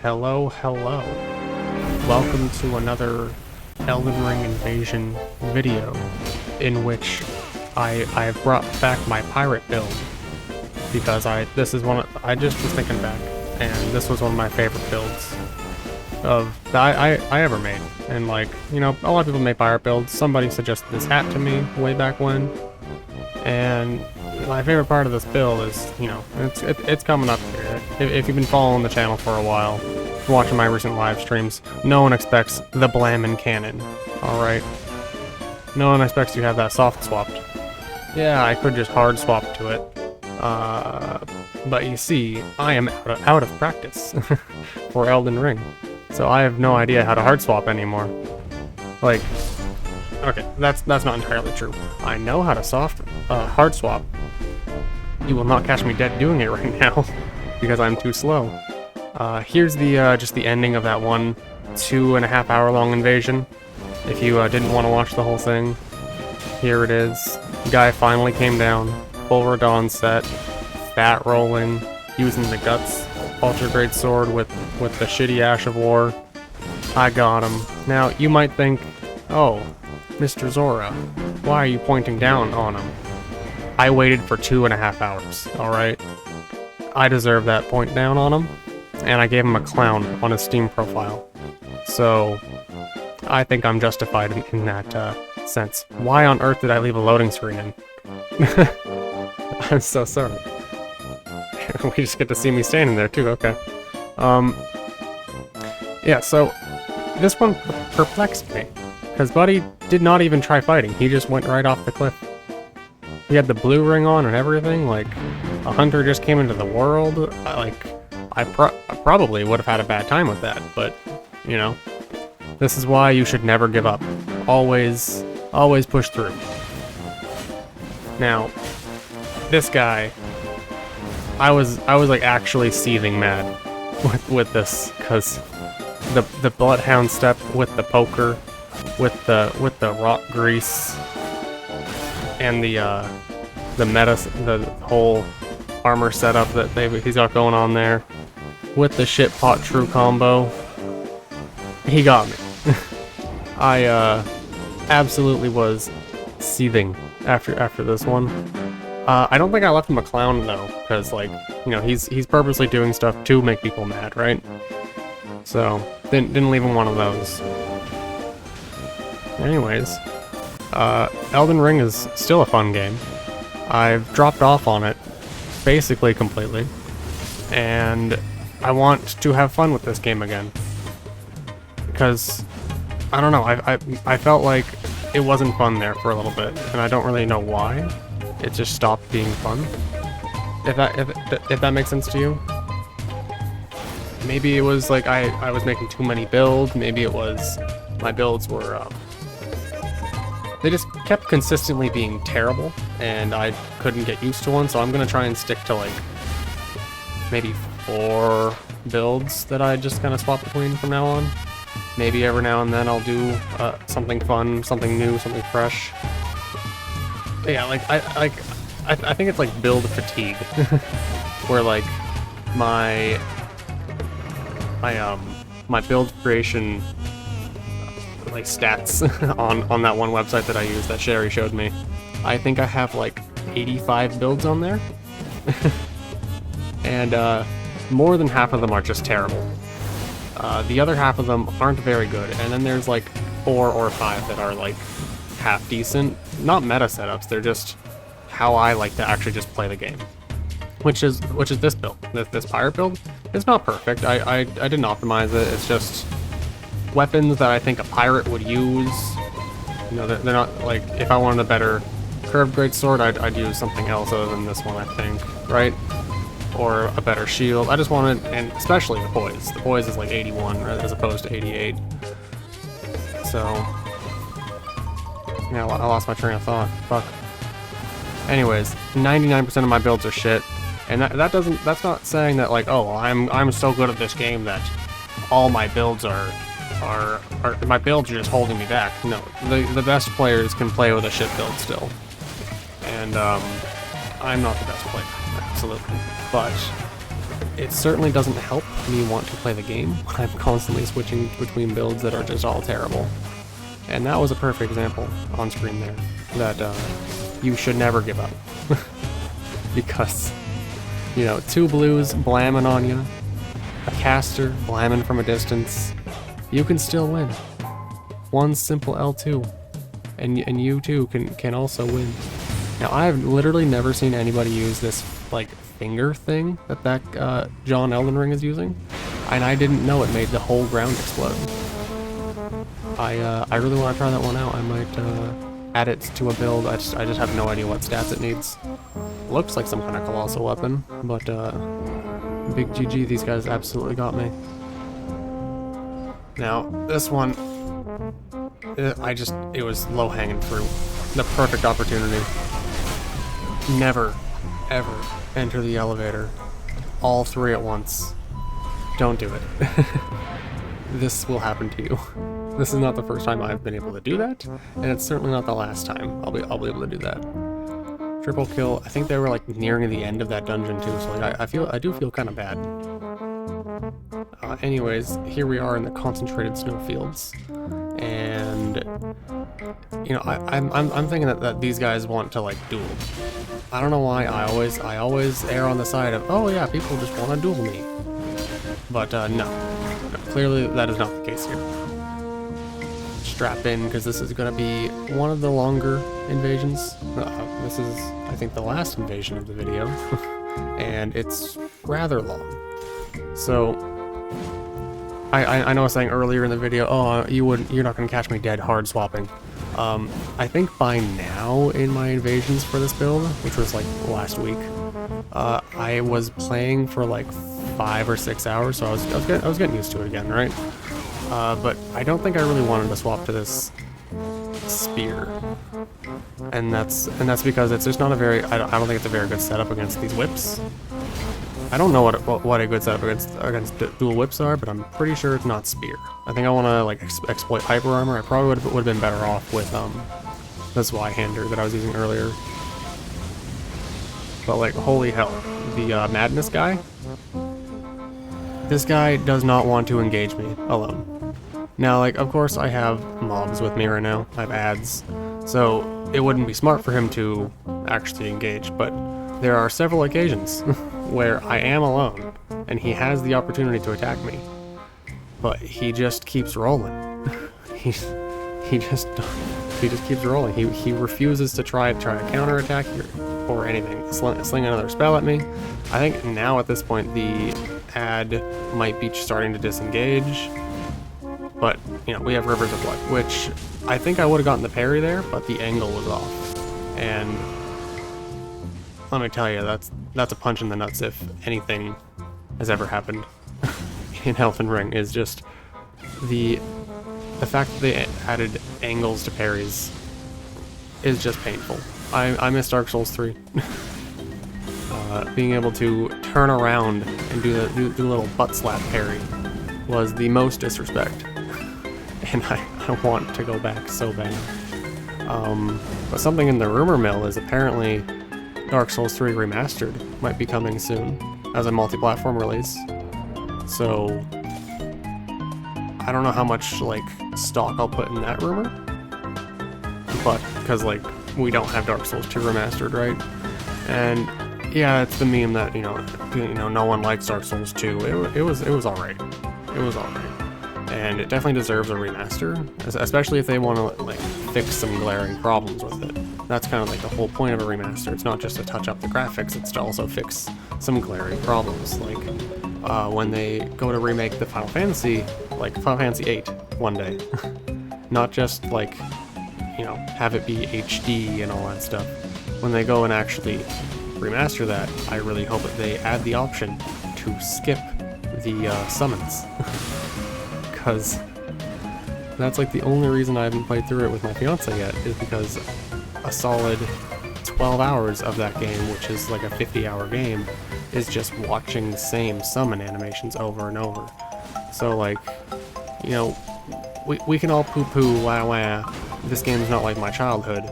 Hello, hello. Welcome to another Elden Ring Invasion video, in which I have brought back my pirate build, because I just was thinking back, and this was one of my favorite builds that I ever made. And like, you know, a lot of people make pirate builds. Somebody suggested this hat to me way back when, and my favorite part of this build is, you know, it's coming up here. If you've been following the channel for a while, watching my recent live streams, no one expects the Blammin' Cannon, alright? No one expects you to have that soft swapped. Yeah, I could just hard swap to it. But you see, I am out of practice for Elden Ring. So I have no idea how to hard swap anymore. Like, okay, that's not entirely true. I know how to hard swap. You will not catch me dead doing it right now, because I'm too slow. Here's the just the ending of that 2.5 hour long invasion. If you didn't want to watch the whole thing, here it is. Guy finally came down, full Radon set, fat rolling, using the Guts Ultra Great Sword with the shitty Ash of War. I got him. Now, you might think, oh, Mr. Zora, why are you pointing down on him? I waited for 2.5 hours, alright? I deserve that point down on him, and I gave him a clown on his Steam profile. So, I think I'm justified in that sense. Why on earth did I leave a loading screen in? I'm so sorry. We just get to see me standing there too, okay. Yeah, so this one perplexed me, because Buddy did not even try fighting. He just went right off the cliff. He had the blue ring on and everything, like, a hunter just came into the world. I probably would have had a bad time with that, but, you know, this is why you should never give up. Always push through. Now, this guy, I was like actually seething mad with this, because the Bloodhound step with the poker, with the rock grease, and the whole armor setup that he's got going on there, with the shit pot true combo, he got me. I absolutely was seething after this one. I don't think I left him a clown though, because like, you know, he's purposely doing stuff to make people mad, right? So didn't leave him one of those. Anyways, Elden Ring is still a fun game. I've dropped off on it basically completely, and I want to have fun with this game again, because I don't know, I felt like it wasn't fun there for a little bit, and I don't really know why. It just stopped being fun. If that makes sense to you. Maybe it was like I was making too many builds. Maybe it was my builds were they just kept consistently being terrible, and I couldn't get used to one. So I'm gonna try and stick to like maybe 4 builds that I just kind of swap between from now on. Maybe every now and then I'll do something fun, something new, something fresh. But yeah, like I think it's like build fatigue, where like my build creation like stats on that one website that I use that Sherry showed me. I think I have like 85 builds on there, and more than half of them are just terrible. The other half of them aren't very good, and then there's like 4 or 5 that are like half decent. Not meta setups, they're just how I like to actually just play the game. Which is this build, this pirate build. It's not perfect. I didn't optimize it. It's just weapons that I think a pirate would use. You know, they're not like, if I wanted a better curved greatsword, I'd use something else other than this one, I think, right? Or a better shield. I just wanted, and especially the poise. The poise is like 81 as opposed to 88. So, yeah, I lost my train of thought. Fuck. Anyways, 99% of my builds are shit, and that's not saying that like, oh, I'm so good at this game that all my builds are my builds are just holding me back. No, the best players can play with a shit build still, and I'm not the best player, absolutely, but it certainly doesn't help me want to play the game. I'm constantly switching between builds that are just all terrible. And that was a perfect example on screen there, that you should never give up. Because, you know, 2 blues blamming on you, a caster blamming from a distance, you can still win. One simple L2, and you too can also win. Now, I've literally never seen anybody use this, like, finger thing that John Elden Ring is using, and I didn't know it made the whole ground explode. I really want to try that one out. I might add it to a build. I just have no idea what stats it needs. Looks like some kind of colossal weapon, but big GG, these guys absolutely got me. Now, this one, it was low-hanging fruit. The perfect opportunity. Never, ever enter the elevator. All 3 at once. Don't do it. This will happen to you. This is not the first time I've been able to do that, and it's certainly not the last time I'll be able to do that. Triple kill. I think they were like nearing the end of that dungeon too, so like I do feel kind of bad. Anyways, here we are in the concentrated snowfields, and you know I'm thinking that these guys want to like duel. I don't know why I always err on the side of, oh yeah, people just want to duel me, but no, clearly that is not the case here. Strap in, because this is going to be one of the longer invasions. This is, I think, the last invasion of the video, and it's rather long. So, I know I was saying earlier in the video, oh, you're not going to catch me dead hard swapping. I think by now in my invasions for this build, which was like last week, I was playing for like 5 or 6 hours, so I was getting used to it again, right? But I don't think I really wanted to swap to this spear, and that's because it's just not a very, I don't think it's a very good setup against these whips. I don't know what a good setup against dual whips are, but I'm pretty sure it's not spear. I think I want to like exploit hyper armor. I probably would have been better off with the Zweihander that I was using earlier. But like, holy hell, the madness guy. This guy does not want to engage me alone. Now, like, of course I have mobs with me right now. I have ads, so it wouldn't be smart for him to actually engage, but there are several occasions where I am alone, and he has the opportunity to attack me, but he just keeps rolling. he just keeps rolling. He refuses to try a counterattack or anything. Sling another spell at me. I think now at this point the ad might be starting to disengage, but you know, we have Rivers of Blood, which I think I would have gotten the parry there, but the angle was off. And let me tell you, that's a punch in the nuts if anything has ever happened in Elden Ring. Is just the fact that they added angles to parries is just painful. I miss Dark Souls 3. Being able to turn around and do the little butt slap parry was the most disrespect, and I want to go back so bad. But something in the rumor mill is apparently Dark Souls 3 Remastered might be coming soon as a multi-platform release. So I don't know how much like stock I'll put in that rumor, but because like we don't have Dark Souls 2 Remastered, right? And yeah, it's the meme that you know no one likes Dark Souls 2. It was alright. It was alright, and it definitely deserves a remaster, especially if they want to like fix some glaring problems with it. That's kind of like the whole point of a remaster. It's not just to touch up the graphics; it's to also fix some glaring problems, like when they go to remake the Final Fantasy, like Final Fantasy VIII, one day, not just like you know have it be HD and all that stuff. When they go and actually remaster that, I really hope that they add the option to skip the summons, because that's like the only reason I haven't played through it with my fiance yet, is because a solid 12 hours of that game, which is like a 50-hour game, is just watching the same summon animations over and over. So like, you know, we can all poo-poo, wah, this game's not like my childhood.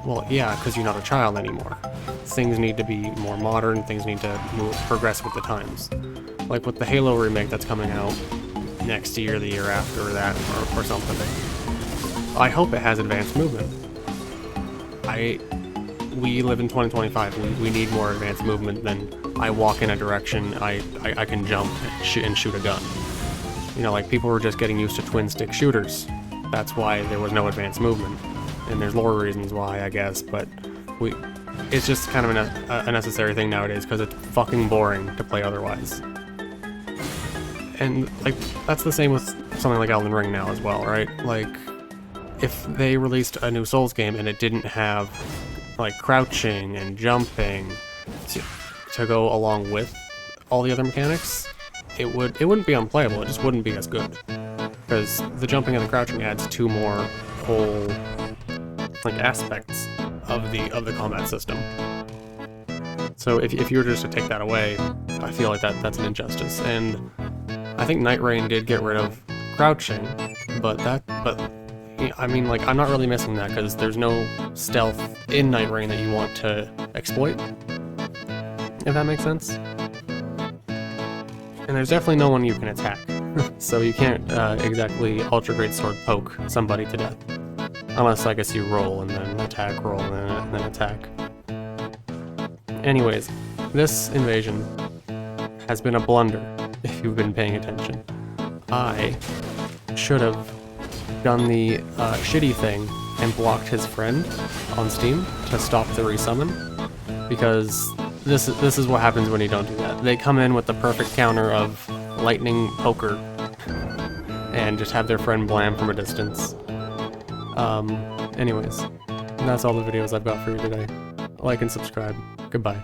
Well, yeah, because you're not a child anymore. Things need to be more modern, things need to progress with the times. Like with the Halo remake that's coming out next year, the year after that, or something. I hope it has advanced movement. We live in 2025. We need more advanced movement than I walk in a direction, I can jump and shoot a gun. You know, like, people were just getting used to twin-stick shooters. That's why there was no advanced movement. And there's lore reasons why, I guess, but it's just kind of a necessary thing nowadays, because it's fucking boring to play otherwise. And, like, that's the same with something like Elden Ring now as well, right? Like, if they released a new Souls game and it didn't have, like, crouching and jumping to go along with all the other mechanics, it wouldn't be unplayable, it just wouldn't be as good. Because the jumping and the crouching adds two more whole, like, aspects of the combat system. So if you were just to take that away, I feel like that's an injustice. And I think Night Rain did get rid of crouching, but I mean, like, I'm not really missing that, because there's no stealth in Night Rain that you want to exploit, if that makes sense. And there's definitely no one you can attack, so you can't exactly Ultra Great Sword poke somebody to death. Unless, I guess, you roll and then attack, roll and then attack. Anyways, this invasion has been a blunder, if you've been paying attention. I should have done the shitty thing and blocked his friend on Steam to stop the resummon, because this is what happens when you don't do that. They come in with the perfect counter of lightning poker and just have their friend blam from a distance. Anyways, that's all the videos I've got for you today. Like and subscribe. Goodbye.